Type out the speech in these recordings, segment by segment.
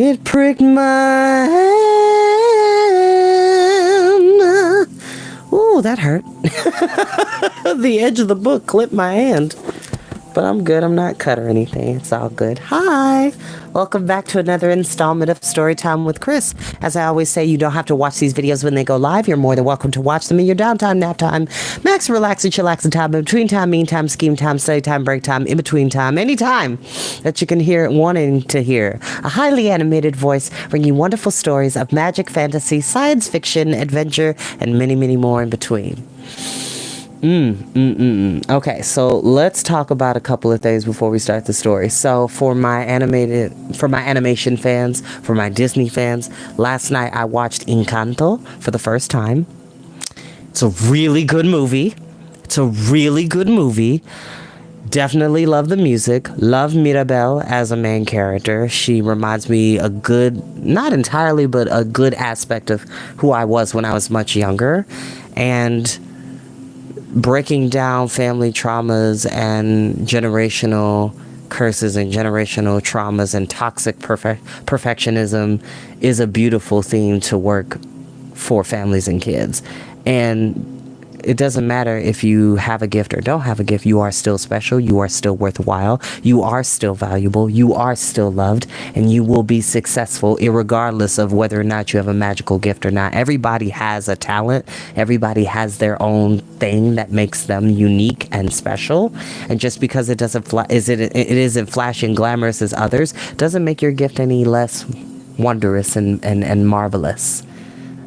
It pricked my hand. Ooh, that hurt. The edge of the book clipped my hand. But I'm good. I'm not cut or anything. It's all good. Hi. Welcome back to another installment of Storytime with Chris. As I always say, you don't have to watch these videos when they go live. You're more than welcome to watch them in your downtime, nap time, max relax and chillaxing time, in between time, mean time, scheme time, study time, break time, in between time, any time that you can hear it wanting to hear. A highly animated voice bringing wonderful stories of magic, fantasy, science fiction, adventure, and many, many more in between. Okay, so let's talk about a couple of things before we start the story. So for my animation fans, for my Disney fans, last night I watched Encanto for the first time. It's a really good movie. Definitely love the music. Love Mirabel as a main character. She reminds me a good, not entirely, but a good aspect of who I was when I was much younger. And breaking down family traumas and generational curses and generational traumas and toxic perfectionism is a beautiful theme to work for families and kids. And it doesn't matter if you have a gift or don't have a gift. You are still special. You are still worthwhile. You are still valuable. You are still loved, and you will be successful irregardless of whether or not you have a magical gift or not. Everybody has a talent. Everybody has their own thing that makes them unique and special. And just because it isn't flashy and glamorous as others doesn't make your gift any less wondrous and marvelous.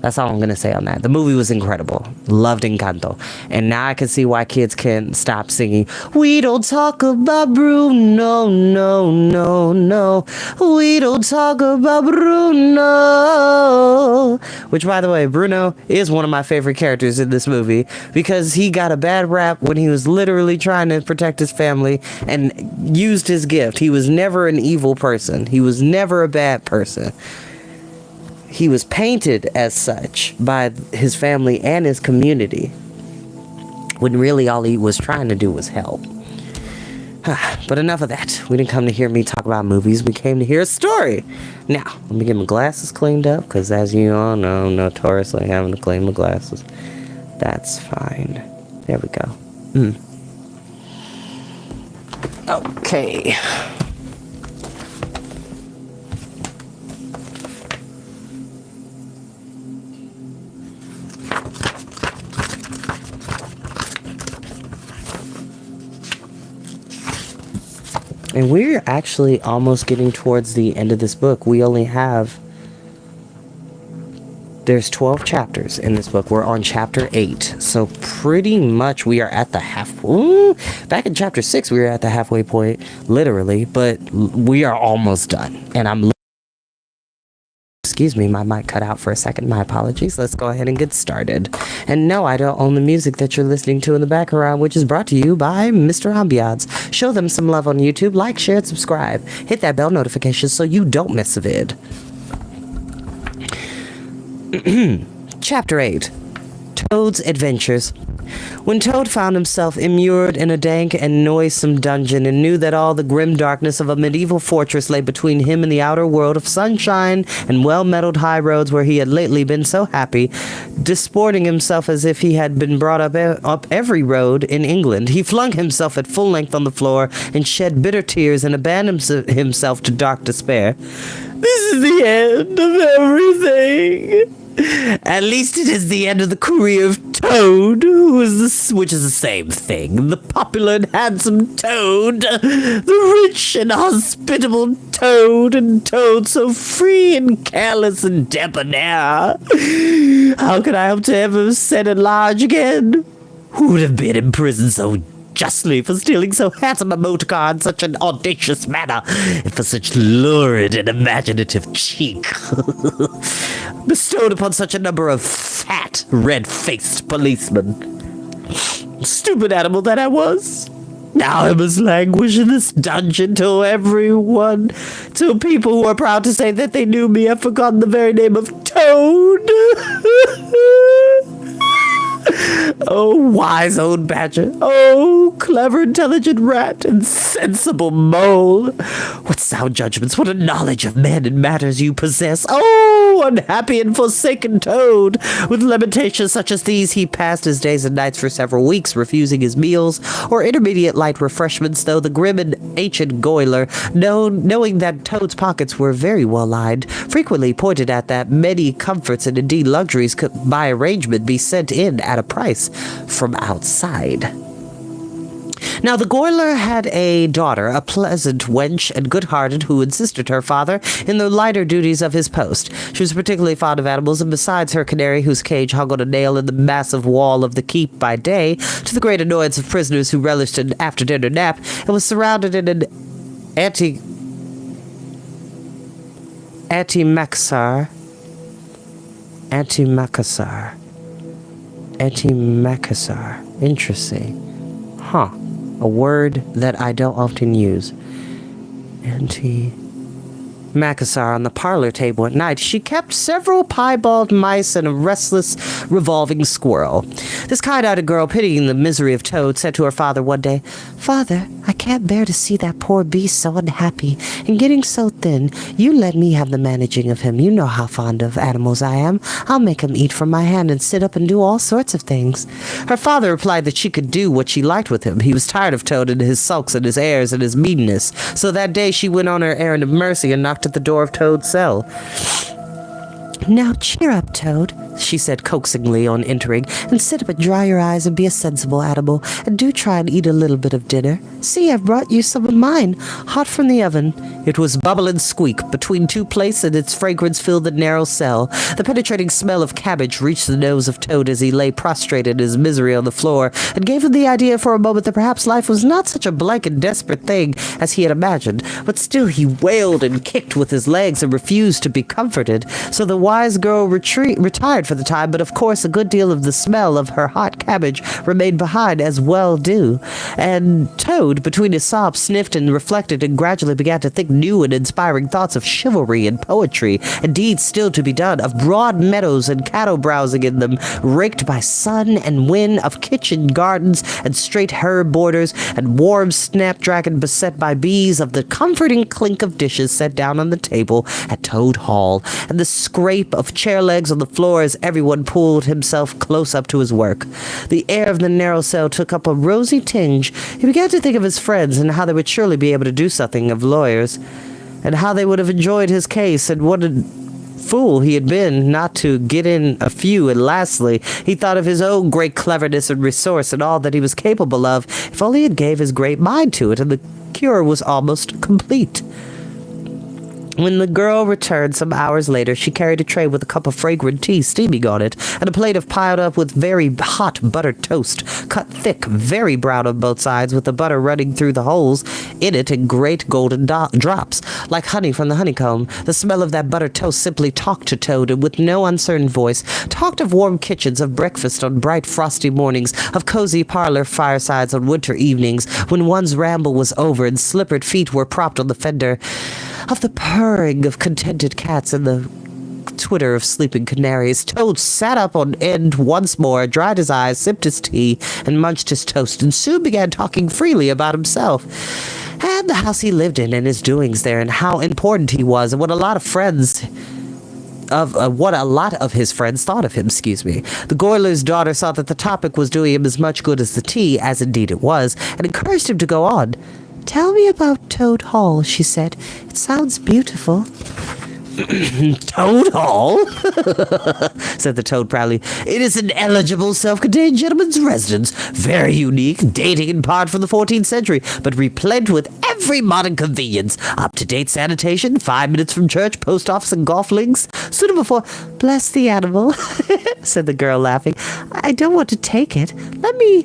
That's all I'm going to say on that. The movie was incredible. Loved Encanto. And now I can see why kids can't stop singing, "We don't talk about Bruno, no, no, no. We don't talk about Bruno." Which, by the way, Bruno is one of my favorite characters in this movie because he got a bad rap when he was literally trying to protect his family and used his gift. He was never an evil person. He was never a bad person. He was painted as such by his family and his community, when really all he was trying to do was help. But enough of that. We didn't come to hear me talk about movies. We came to hear a story. Now, let me get my glasses cleaned up, because as you all know, I'm notoriously having to clean my glasses. That's fine. There we go. Okay. And we're actually almost getting towards the end of this book. There's 12 chapters in this book. We're on chapter 8. So pretty much we are at the back in chapter 6, we were at the halfway point, literally, but we are almost done. And excuse me, my mic cut out for a second. My apologies. Let's go ahead and get started. And no, I don't own the music that you're listening to in the background, which is brought to you by Mr. Ambiance. Show them some love on YouTube. Like, share, and subscribe. Hit that bell notification so you don't miss a vid. Chapter 8. Toad's Adventures. When Toad found himself immured in a dank and noisome dungeon and knew that all the grim darkness of a medieval fortress lay between him and the outer world of sunshine and well-metalled high roads where he had lately been so happy, disporting himself as if he had been brought up every road in England, he flung himself at full length on the floor and shed bitter tears and abandoned himself to dark despair. "This is the end of everything. At least it is the end of the career of Toad, which is the same thing. The popular and handsome Toad, the rich and hospitable Toad, and Toad so free and careless and debonair. How could I hope to ever set at large again? Who would have been imprisoned so justly for stealing so handsome a motor car in such an audacious manner, and for such lurid and imaginative cheek, bestowed upon such a number of fat, red-faced policemen? Stupid animal that I was. Now I must languish in this dungeon till people who are proud to say that they knew me have forgotten the very name of Toad." Oh, wise old badger. Oh, clever, intelligent rat and sensible mole. What sound judgments, what a knowledge of men and matters you possess. Oh, unhappy and forsaken toad. With limitations such as these, he passed his days and nights for several weeks, refusing his meals or intermediate light refreshments, though the grim and ancient Goyler, knowing that Toad's pockets were very well lined, frequently pointed out that many comforts and indeed luxuries could by arrangement be sent in at a price from outside. Now, the Goyler had a daughter, a pleasant wench and good-hearted, who assisted her father in the lighter duties of his post. She was particularly fond of animals, and besides her canary, whose cage hung on a nail in the massive wall of the keep by day, to the great annoyance of prisoners who relished an after-dinner nap, and was surrounded in an antimacassar. Interesting. Huh. A word that I don't often use. Macassar on the parlor table at night. She kept several piebald mice and a restless revolving squirrel. This kind-hearted girl, pitying the misery of Toad, said to her father one day, "Father, I can't bear to see that poor beast so unhappy and getting so thin. You let me have the managing of him. You know how fond of animals I am. I'll make him eat from my hand and sit up and do all sorts of things." Her father replied that she could do what she liked with him. He was tired of Toad and his sulks and his airs and his meanness. So that day she went on her errand of mercy and knocked at the door of Toad's cell. "Now cheer up, Toad," she said coaxingly on entering, "and sit up and dry your eyes and be a sensible animal, and do try and eat a little bit of dinner. See, I've brought you some of mine, hot from the oven." It was bubble and squeak. Between two plates, and its fragrance filled the narrow cell. The penetrating smell of cabbage reached the nose of Toad as he lay prostrated in his misery on the floor, and gave him the idea for a moment that perhaps life was not such a blank and desperate thing as he had imagined. But still he wailed and kicked with his legs and refused to be comforted. So the wise girl retired for the time, but of course a good deal of the smell of her hot cabbage remained behind, as well do. And Toad, between his sobs, sniffed and reflected, and gradually began to think new and inspiring thoughts of chivalry and poetry, and deeds still to be done, of broad meadows and cattle browsing in them, raked by sun and wind, of kitchen gardens and straight herb borders, and warm snapdragon beset by bees, of the comforting clink of dishes set down on the table at Toad Hall, and the scrape of chair legs on the floor as everyone pulled himself close up to his work. The air of the narrow cell took up a rosy tinge. He began to think of his friends and how they would surely be able to do something, of lawyers, and how they would have enjoyed his case, and what a fool he had been not to get in a few. And lastly, he thought of his own great cleverness and resource and all that he was capable of, if only he had gave his great mind to it, and the cure was almost complete. When the girl returned some hours later, she carried a tray with a cup of fragrant tea steaming on it, and a plate of piled up with very hot buttered toast, cut thick, very brown on both sides, with the butter running through the holes in it in great golden drops, like honey from the honeycomb. The smell of that buttered toast simply talked to Toad, and with no uncertain voice, talked of warm kitchens, of breakfast on bright frosty mornings, of cozy parlor firesides on winter evenings, when one's ramble was over and slippered feet were propped on the fender, of the purring of contented cats and the twitter of sleeping canaries. Toad sat up on end once more, dried his eyes, sipped his tea, and munched his toast, and soon began talking freely about himself, and the house he lived in, and his doings there, and how important he was, and what a lot of his friends thought of him. The Goyler's daughter saw that the topic was doing him as much good as the tea, as indeed it was, and encouraged him to go on. "Tell me about Toad Hall," she said. "It sounds beautiful." "Toad Hall?" said the Toad proudly. "It is an eligible, self-contained gentleman's residence, very unique, dating in part from the 14th century, but replete with every modern convenience. Up-to-date sanitation, 5 minutes from church, post office, and golf links, suitable for—" "Bless the animal," said the girl, laughing. "I don't want to take it. Let me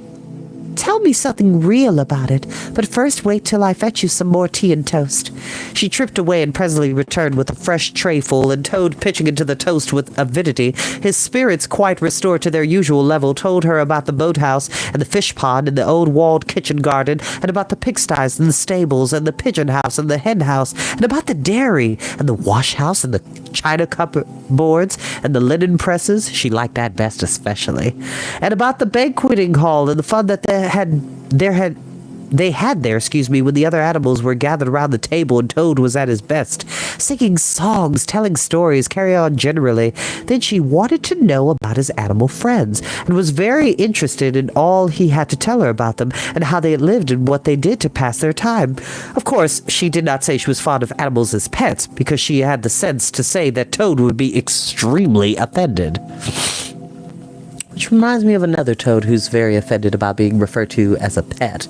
tell me something real about it, but first wait till I fetch you some more tea and toast. She tripped away and presently returned with a fresh tray full, and Toad, pitching into the toast with avidity, his spirits quite restored to their usual level, told her about the boathouse and the fish pond and the old walled kitchen garden, and about the pigsties and the stables and the pigeon house and the hen house, and about the dairy and the wash house and the china cupboards and the linen presses. She liked that best especially. And about the banqueting hall and the fun that they had there, when the other animals were gathered around the table and Toad was at his best, singing songs, telling stories, carry on generally. Then she wanted to know about his animal friends and was very interested in all he had to tell her about them and how they lived and what they did to pass their time. Of course, she did not say she was fond of animals as pets because she had the sense to say that Toad would be extremely offended. Which reminds me of another Toad who's very offended about being referred to as a pet.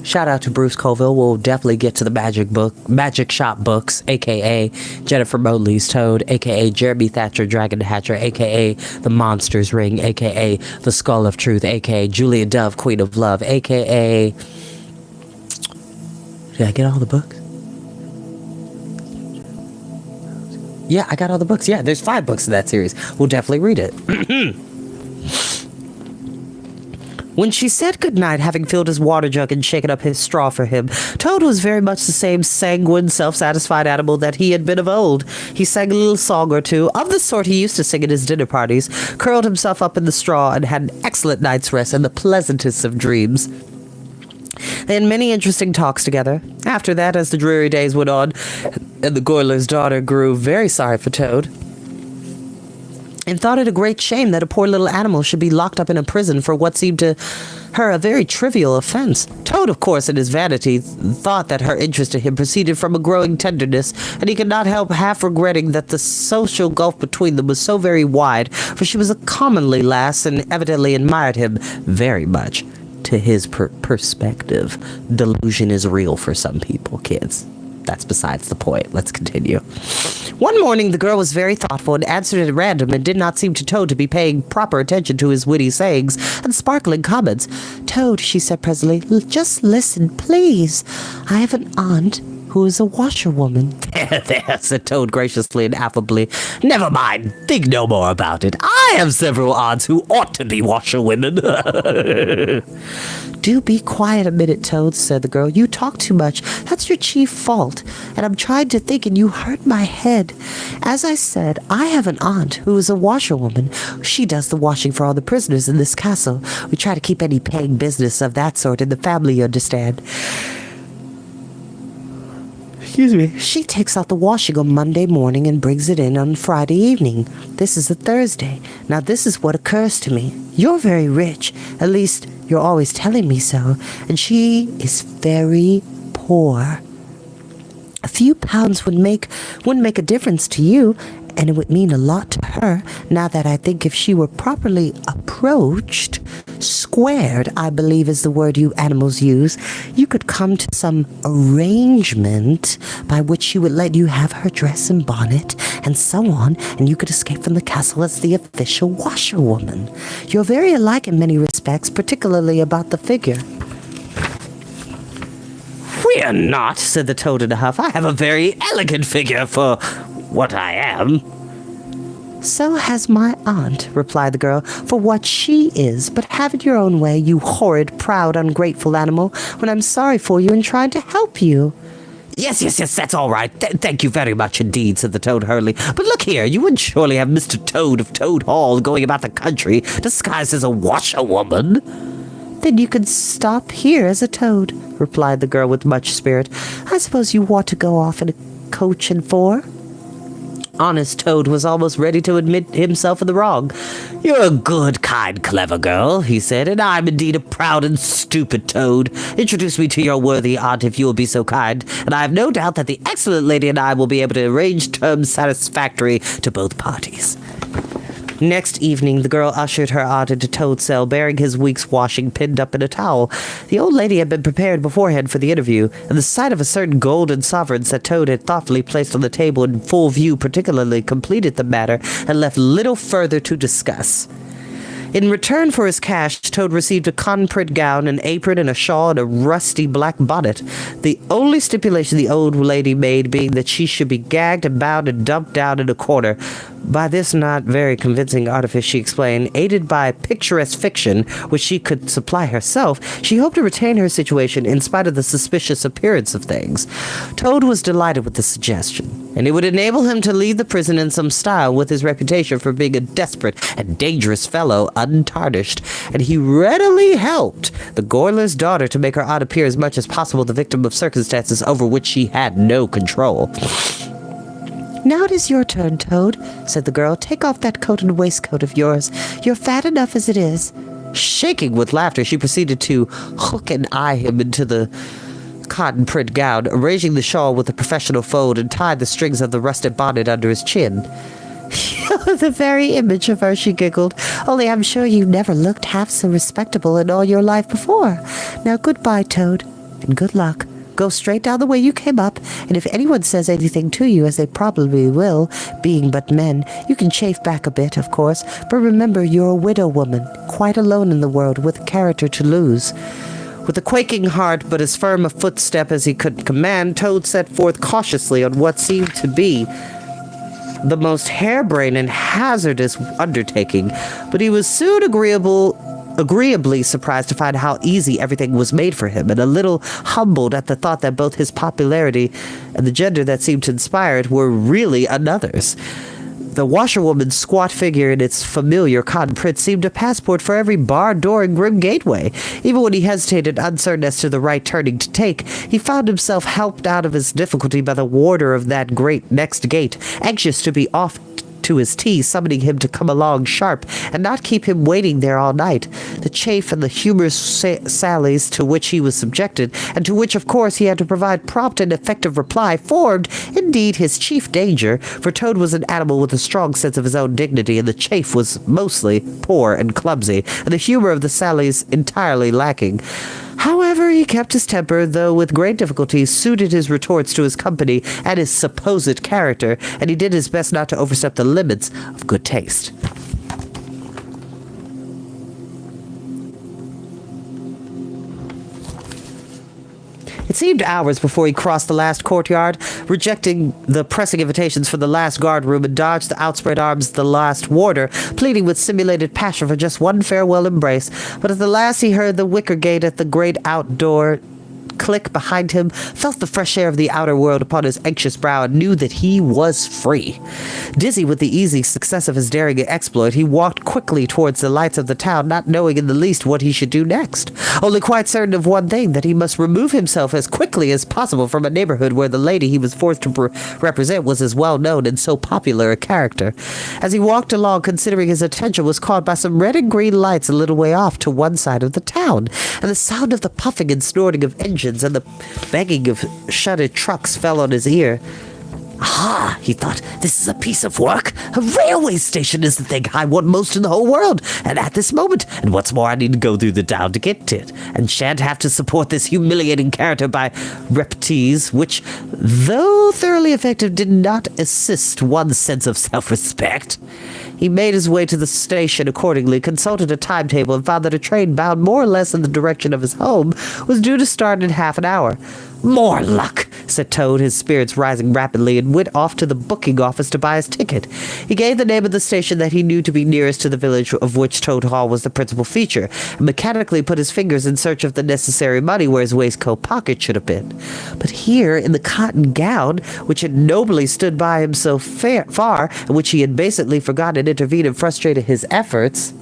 Shout out to Bruce Colville. We'll definitely get to the Magic Shop books, aka Jennifer Motley's Toad, aka Jeremy Thatcher Dragon Hatcher, aka The Monsters Ring, aka The Skull of Truth, aka Julia Dove Queen of Love, aka... Did I get all the books? Yeah, I got all the books. Yeah, there's 5 books in that series. We'll definitely read it. When she said goodnight, having filled his water jug and shaken up his straw for him, Toad was very much the same sanguine, self-satisfied animal that he had been of old. He sang a little song or two, of the sort he used to sing at his dinner parties, curled himself up in the straw, and had an excellent night's rest and the pleasantest of dreams. They had many interesting talks together. After that, as the dreary days went on, and the Goyler's daughter grew very sorry for Toad, and thought it a great shame that a poor little animal should be locked up in a prison for what seemed to her a very trivial offense. Toad, of course, in his vanity, thought that her interest in him proceeded from a growing tenderness, and he could not help half regretting that the social gulf between them was so very wide, for she was a comely lass and evidently admired him very much. To his perspective, delusion is real for some people, kids. That's besides the point. Let's continue. One morning, the girl was very thoughtful and answered at random and did not seem to Toad to be paying proper attention to his witty sayings and sparkling comments. "Toad," she said presently, "just listen, please. I have an aunt who is a washerwoman." There, said Toad graciously and affably. "Never mind. Think no more about it. I have several aunts who ought to be washerwomen." "Do be quiet a minute, Toad," said the girl. "You talk too much. That's your chief fault. And I'm trying to think, and you hurt my head. As I said, I have an aunt who is a washerwoman. She does the washing for all the prisoners in this castle. We try to keep any paying business of that sort in the family, you understand. Excuse me. She takes out the washing on Monday morning and brings it in on Friday evening. This is a Thursday. Now this is what occurs to me. You're very rich. At least, you're always telling me so. And she is very poor. A few pounds wouldn't make a difference to you, and it would mean a lot to her. Now that I think, if she were properly approached, squared, I believe is the word you animals use, you could come to some arrangement by which she would let you have her dress and bonnet and so on, and you could escape from the castle as the official washerwoman. You're very alike in many respects, particularly about the figure." "We're not," said the Toad in a huff. "I have a very elegant figure for what I am." "So has my aunt," replied the girl, "for what she is. But have it your own way, you horrid, proud, ungrateful animal, when I'm sorry for you and trying to help you." Yes, that's all right. Thank you very much indeed," said the Toad hurriedly. "But look here, you wouldn't surely have Mr. Toad of Toad Hall going about the country disguised as a washerwoman?" "Then you could stop here as a toad," replied the girl with much spirit. "I suppose you want to go off in a coach and four?" Honest Toad was almost ready to admit himself in the wrong. "You're a good, kind, clever girl," he said, "and I'm indeed a proud and stupid Toad. Introduce me to your worthy aunt if you will be so kind, and I have no doubt that the excellent lady and I will be able to arrange terms satisfactory to both parties." Next evening, the girl ushered her aunt into Toad's cell, bearing his week's washing pinned up in a towel. The old lady had been prepared beforehand for the interview, and the sight of a certain golden sovereigns that Toad had thoughtfully placed on the table in full view particularly completed the matter and left little further to discuss. In return for his cash, Toad received a cotton-print gown, an apron, and a shawl, and a rusty black bonnet. The only stipulation the old lady made being that she should be gagged and bound and dumped down in a corner. By this not very convincing artifice, she explained, aided by picturesque fiction, which she could supply herself, she hoped to retain her situation in spite of the suspicious appearance of things. Toad was delighted with the suggestion, and it would enable him to leave the prison in some style with his reputation for being a desperate and dangerous fellow untarnished, and he readily helped the Goyler's daughter to make her aunt appear as much as possible the victim of circumstances over which she had no control. Now it is your turn, Toad, said the girl. Take off that coat and waistcoat of yours. You're fat enough as it is. Shaking with laughter, she proceeded to hook and eye him into the cotton print gown, arranging the shawl with a professional fold, and tied the strings of the rusted bonnet under his chin. You're the very image of her, she giggled. Only I'm sure you never looked half so respectable in all your life before. Now goodbye, Toad, and good luck. Go straight down the way you came up, and if anyone says anything to you, as they probably will, being but men, you can chafe back a bit, of course, but remember you're a widow woman, quite alone in the world, with a character to lose. With a quaking heart, but as firm a footstep as he could command, Toad set forth cautiously on what seemed to be the most harebrained and hazardous undertaking, but he was soon agreeably surprised to find how easy everything was made for him, and a little humbled at the thought that both his popularity and the gender that seemed to inspire it were really another's. The washerwoman's squat figure in its familiar cotton print seemed a passport for every bar, door, and grim gateway. Even when he hesitated, uncertain as to the right turning to take, he found himself helped out of his difficulty by the warder of that great next gate, anxious to be off to his tea, summoning him to come along sharp and not keep him waiting there all night. The chaff and the humorous sallies to which he was subjected, and to which of course he had to provide prompt and effective reply, formed indeed his chief danger, for Toad was an animal with a strong sense of his own dignity, and the chaff was mostly poor and clumsy, and the humor of the sallies entirely lacking. However, he kept his temper, though with great difficulty suited his retorts to his company and his supposed character, and he did his best not to overstep the limits of good taste. It seemed hours before he crossed the last courtyard, rejecting the pressing invitations from the last guard room, and dodged the outspread arms of the last warder, pleading with simulated passion for just one farewell embrace. But at the last he heard the wicker gate at the great outdoor click behind him, felt the fresh air of the outer world upon his anxious brow, and knew that he was free. Dizzy with the easy success of his daring exploit, he walked quickly towards the lights of the town, not knowing in the least what he should do next, only quite certain of one thing, that he must remove himself as quickly as possible from a neighborhood where the lady he was forced to represent was as well known and so popular a character. As he walked along, considering, his attention was caught by some red and green lights a little way off to one side of the town, and the sound of the puffing and snorting of engines and the banging of shuttered trucks fell on his ear. Aha, he thought, this is a piece of work. A railway station is the thing I want most in the whole world, and at this moment. And what's more, I need to go through the town to get to it, and shan't have to support this humiliating character by repartees, which, though thoroughly effective, did not assist one's sense of self-respect. He made his way to the station accordingly, consulted a timetable, and found that a train bound more or less in the direction of his home was due to start in half an hour. More luck, said Toad, his spirits rising rapidly, and went off to the booking office to buy his ticket. He gave the name of the station that he knew to be nearest to the village of which Toad Hall was the principal feature, and mechanically put his fingers in search of the necessary money where his waistcoat pocket should have been. But here, in the cotton gown, which had nobly stood by him so far, and which he had basically forgotten, intervened and frustrated his efforts,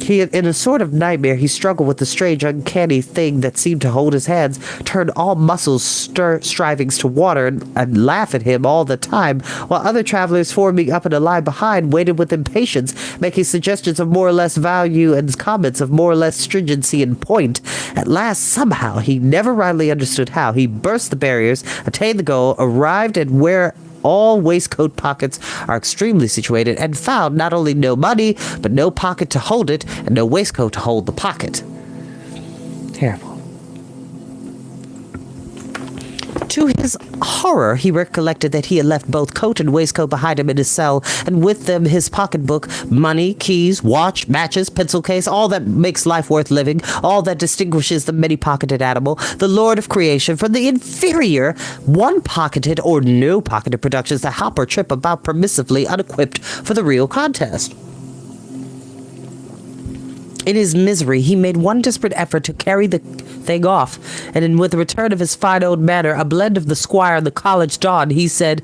in a sort of nightmare, he struggled with the strange, uncanny thing that seemed to hold his hands, turned all muscles, strivings to water, and laugh at him all the time, while other travelers forming up in a line behind waited with impatience, making suggestions of more or less value and comments of more or less stringency and point. At last, somehow, he never rightly understood how, he burst the barriers, attained the goal, arrived at where all waistcoat pockets are extremely situated, and found not only no money, but no pocket to hold it, and no waistcoat to hold the pocket. Terrible. To his horror, he recollected that he had left both coat and waistcoat behind him in his cell, and with them his pocketbook, money, keys, watch, matches, pencil case, all that makes life worth living, all that distinguishes the many-pocketed animal, the lord of creation, from the inferior, one-pocketed or no-pocketed productions that hop or trip about permissively unequipped for the real contest. In his misery, he made one desperate effort to carry the thing off, and with the return of his fine old manner, a blend of the squire and the college don, he said,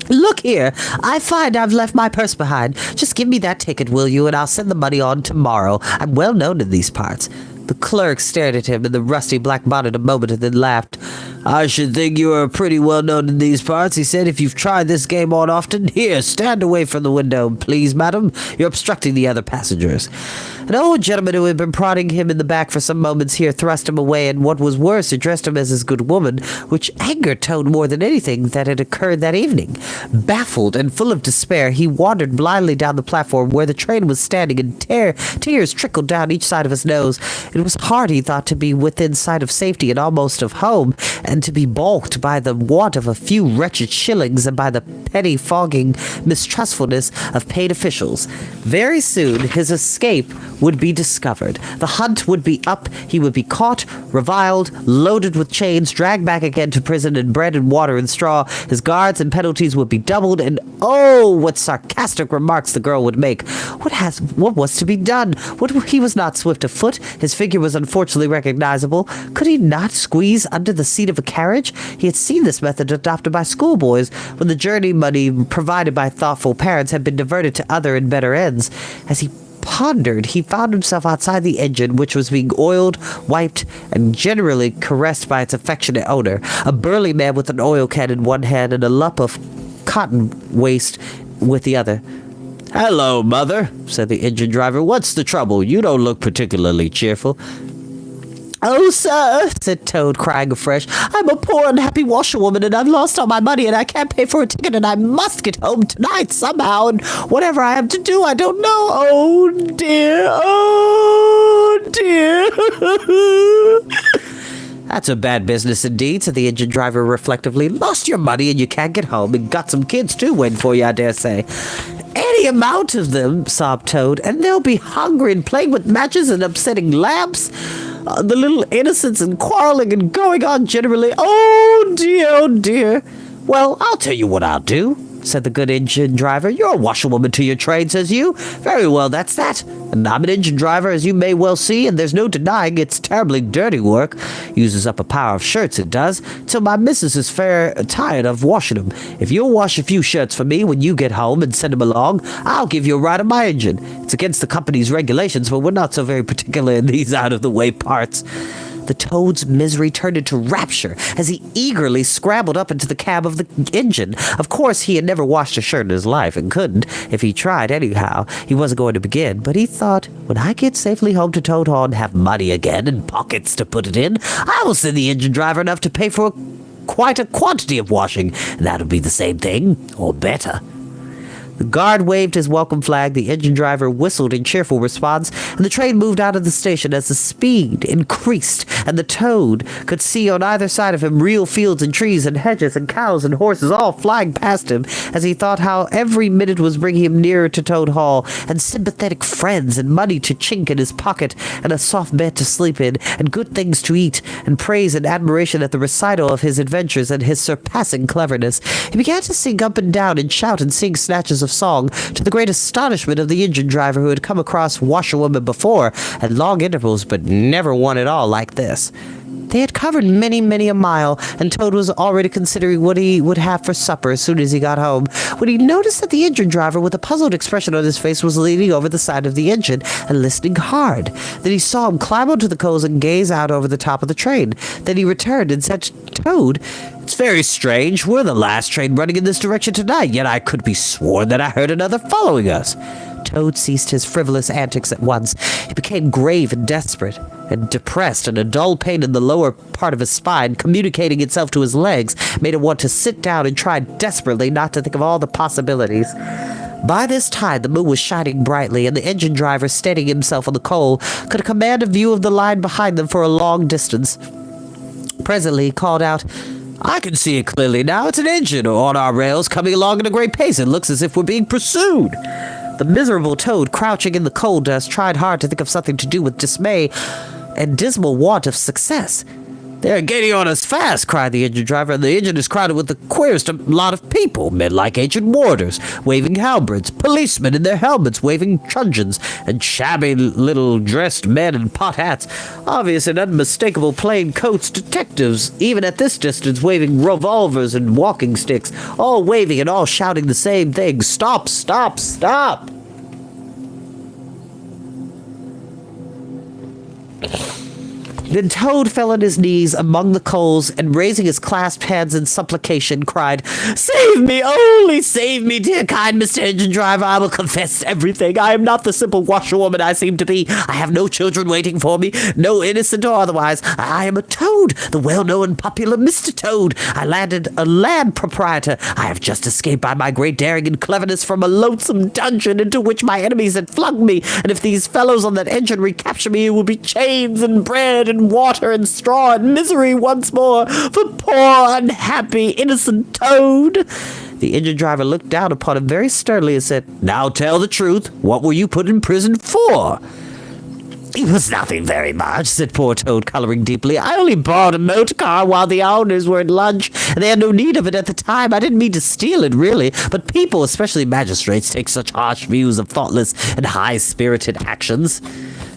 "Look here, I find I've left my purse behind. Just give me that ticket, will you, and I'll send the money on tomorrow. I'm well known in these parts." The clerk stared at him in the rusty black bonnet a moment and then laughed. "I should think you are pretty well known in these parts," he said, "if you've tried this game on often. Here, stand away from the window, please, madam. You're obstructing the other passengers." An old gentleman who had been prodding him in the back for some moments here thrust him away, and what was worse, addressed him as his good woman, which angered Toad more than anything that had occurred that evening. Baffled and full of despair, he wandered blindly down the platform where the train was standing, and tears trickled down each side of his nose. It was hard, he thought, to be within sight of safety and almost of home, and to be balked by the want of a few wretched shillings and by the petty-fogging mistrustfulness of paid officials. Very soon his escape would be discovered. The hunt would be up. He would be caught, reviled, loaded with chains, dragged back again to prison, and bread and water and straw. His guards and penalties would be doubled, and oh, what sarcastic remarks the girl would make. What was to be done? He was not swift of foot. His figure was unfortunately recognizable. Could he not squeeze under the seat of a carriage? He had seen this method adopted by schoolboys when the journey money provided by thoughtful parents had been diverted to other and better ends. As he pondered, he found himself outside the engine, which was being oiled, wiped, and generally caressed by its affectionate owner, a burly man with an oil can in one hand and a lump of cotton waste with the other. "Hello, mother," said the engine driver. "What's the trouble? You don't look particularly cheerful." "Oh, sir," said Toad, crying afresh, "I'm a poor unhappy washerwoman, and I've lost all my money, and I can't pay for a ticket, and I must get home tonight somehow, and whatever I am to do, I don't know. Oh, dear, oh, dear." "That's a bad business indeed," said the engine driver reflectively. "Lost your money, and you can't get home, and got some kids, too, waiting for you, I dare say." "Any amount of them," sobbed Toad, "and they'll be hungry and playing with matches and upsetting lamps. The little innocents and quarreling and going on generally. Oh, dear, oh, dear." "Well, I'll tell you what I'll do," said the good engine driver. "You're a washerwoman to your trade, says you. Very well, that's that. And I'm an engine driver, as you may well see, and there's no denying it's terribly dirty work. Uses up a power of shirts, it does, till my missus is fair tired of washing 'em. If you'll wash a few shirts for me when you get home and send 'em along, I'll give you a ride on my engine. It's against the company's regulations, but we're not so very particular in these out-of-the-way parts." The Toad's misery turned into rapture as he eagerly scrambled up into the cab of the engine. Of course, he had never washed a shirt in his life and couldn't, if he tried anyhow. He wasn't going to begin, but he thought, when I get safely home to Toad Hall and have money again and pockets to put it in, I will send the engine driver enough to pay for quite a quantity of washing, and that'll be the same thing, or better. The guard waved his welcome flag, the engine driver whistled in cheerful response, and the train moved out of the station as the speed increased, and the Toad could see on either side of him real fields and trees and hedges and cows and horses all flying past him, as he thought how every minute was bringing him nearer to Toad Hall, and sympathetic friends, and money to chink in his pocket, and a soft bed to sleep in, and good things to eat, and praise and admiration at the recital of his adventures and his surpassing cleverness. He began to sing up and down and shout and sing snatches of song, to the great astonishment of the engine driver, who had come across washerwomen before at long intervals, but never one at all like this. They had covered many, many a mile, and Toad was already considering what he would have for supper as soon as he got home, when he noticed that the engine driver, with a puzzled expression on his face, was leaning over the side of the engine and listening hard. Then he saw him climb onto the coals and gaze out over the top of the train. Then he returned and said to Toad, "It's very strange. We're the last train running in this direction tonight, yet I could be sworn that I heard another following us." Toad ceased his frivolous antics at once. He became grave and desperate and depressed, and a dull pain in the lower part of his spine, communicating itself to his legs, made him want to sit down and try desperately not to think of all the possibilities. By this time the moon was shining brightly, and the engine driver, steadying himself on the coal, could command a view of the line behind them for a long distance. Presently he called out, I can see it clearly now. It's an engine on our rails coming along at a great pace. It looks as if we're being pursued. The miserable Toad, crouching in the coal dust, tried hard to think of something to do with dismay and dismal want of success. "They're getting on us fast," cried the engine driver, "and the engine is crowded with the queerest lot of people. Men like ancient warders, waving halberds, policemen in their helmets, waving truncheons, and shabby little dressed men in pot hats, obvious and unmistakable plain coats, detectives, even at this distance, waving revolvers and walking sticks, all waving and all shouting the same thing. Stop, stop, stop!" Then Toad fell on his knees among the coals, and raising his clasped hands in supplication, cried, "Save me, only save me, dear kind Mr. Engine Driver. I will confess everything. I am not the simple washerwoman I seem to be. I have no children waiting for me, no innocent or otherwise. I am a Toad, the well-known and popular Mr. Toad. I landed a land proprietor. I have just escaped by my great daring and cleverness from a loathsome dungeon into which my enemies had flung me, and if these fellows on that engine recapture me, it will be chains and bread and water and straw and misery once more for poor, unhappy, innocent Toad." The engine driver looked down upon him very sternly and said, "Now tell the truth. What were you put in prison for?" "It was nothing very much," said poor Toad, coloring deeply. "I only borrowed a motor car while the owners were at lunch, and they had no need of it at the time. I didn't mean to steal it, really, but people, especially magistrates, take such harsh views of thoughtless and high-spirited actions."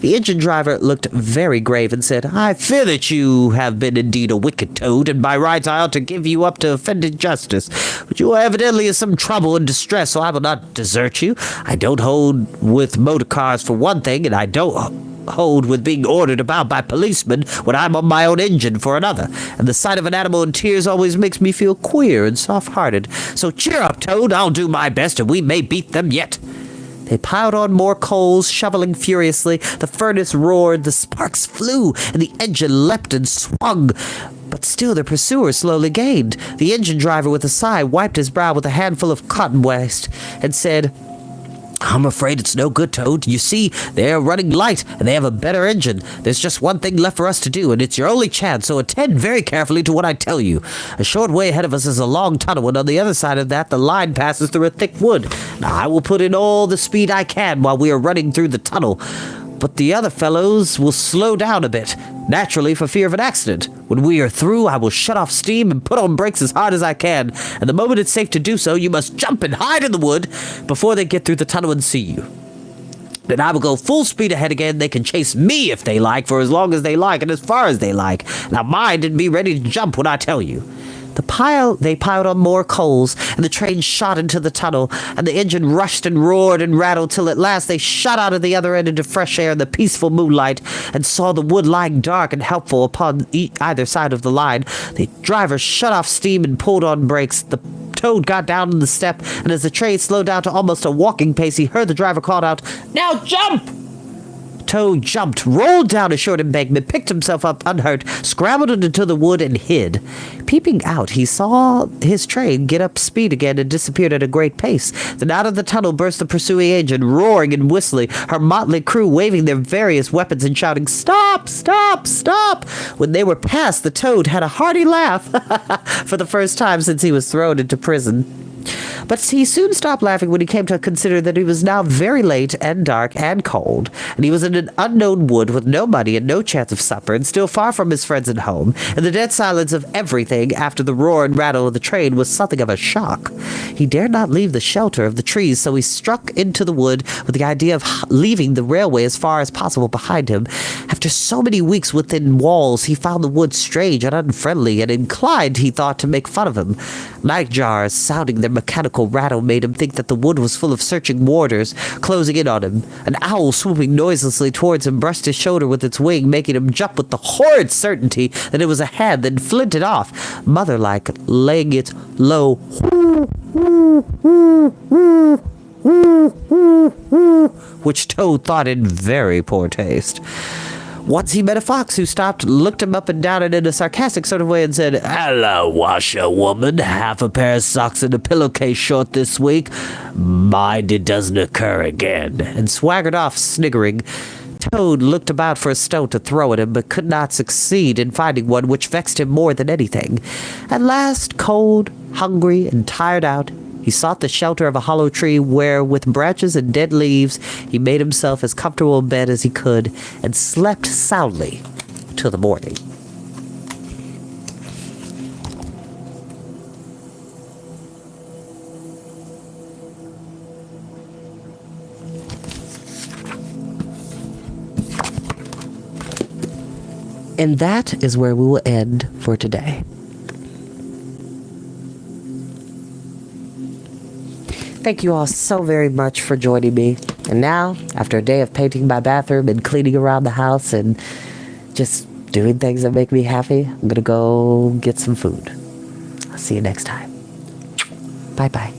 The engine driver looked very grave and said, "I fear that you have been indeed a wicked Toad, and by rights I ought to give you up to offended justice. But you are evidently in some trouble and distress, so I will not desert you. I don't hold with motor cars for one thing, and I don't hold with being ordered about by policemen when I'm on my own engine for another, and the sight of an animal in tears always makes me feel queer and soft-hearted. So cheer up, Toad, I'll do my best, and we may beat them yet." They piled on more coals, shoveling furiously. The furnace roared, the sparks flew, and the engine leapt and swung. But still their pursuers slowly gained. The engine driver, with a sigh, wiped his brow with a handful of cotton waste, and said, "I'm afraid it's no good, Toad. You see, they're running light, and they have a better engine. There's just one thing left for us to do, and it's your only chance, so attend very carefully to what I tell you. A short way ahead of us is a long tunnel, and on the other side of that, the line passes through a thick wood. Now, I will put in all the speed I can while we are running through the tunnel, but the other fellows will slow down a bit, naturally for fear of an accident. When we are through, I will shut off steam and put on brakes as hard as I can, and the moment it's safe to do so, you must jump and hide in the wood before they get through the tunnel and see you. Then I will go full speed ahead again. They can chase me if they like, for as long as they like and as far as they like. Now mind and be ready to jump when I tell you." They piled on more coals, and the train shot into the tunnel, and the engine rushed and roared and rattled till at last they shot out of the other end into fresh air in the peaceful moonlight, and saw the wood lying dark and helpful upon either side of the line. The driver shut off steam and pulled on brakes. The Toad got down on the step, and as the train slowed down to almost a walking pace, he heard the driver call out, "Now jump!" Toad jumped, rolled down a short embankment, picked himself up unhurt, scrambled into the wood, and hid. Peeping out, he saw his train get up speed again and disappeared at a great pace. Then out of the tunnel burst the pursuing engine, roaring and whistling, her motley crew waving their various weapons and shouting, "Stop! Stop! Stop!" When they were past, the Toad had a hearty laugh for the first time since he was thrown into prison. But he soon stopped laughing when he came to consider that it was now very late and dark and cold, and he was in an unknown wood with no money and no chance of supper, and still far from his friends and home, and the dead silence of everything after the roar and rattle of the train was something of a shock. He dared not leave the shelter of the trees, so he struck into the wood with the idea of leaving the railway as far as possible behind him. After so many weeks within walls, he found the wood strange and unfriendly, and inclined, he thought, to make fun of him. Night jars sounding their mechanical rattle made him think that the wood was full of searching warders, closing in on him. An owl swooping noiselessly towards him brushed his shoulder with its wing, making him jump with the horrid certainty that it was a hand, then flinted off, mother-like, laying it low, which Toad thought in very poor taste. Once he met a fox who stopped, looked him up and down, and in a sarcastic sort of way and said, "Hello, washerwoman. Half a pair of socks and a pillowcase short this week. Mind it doesn't occur again," and swaggered off, sniggering. Toad looked about for a stone to throw at him, but could not succeed in finding one, which vexed him more than anything. At last, cold, hungry, and tired out, he sought the shelter of a hollow tree where, with branches and dead leaves, he made himself as comfortable in bed as he could, and slept soundly till the morning. And that is where we will end for today. Thank you all so very much for joining me. And now, after a day of painting my bathroom and cleaning around the house and just doing things that make me happy, I'm going to go get some food. I'll see you next time. Bye-bye.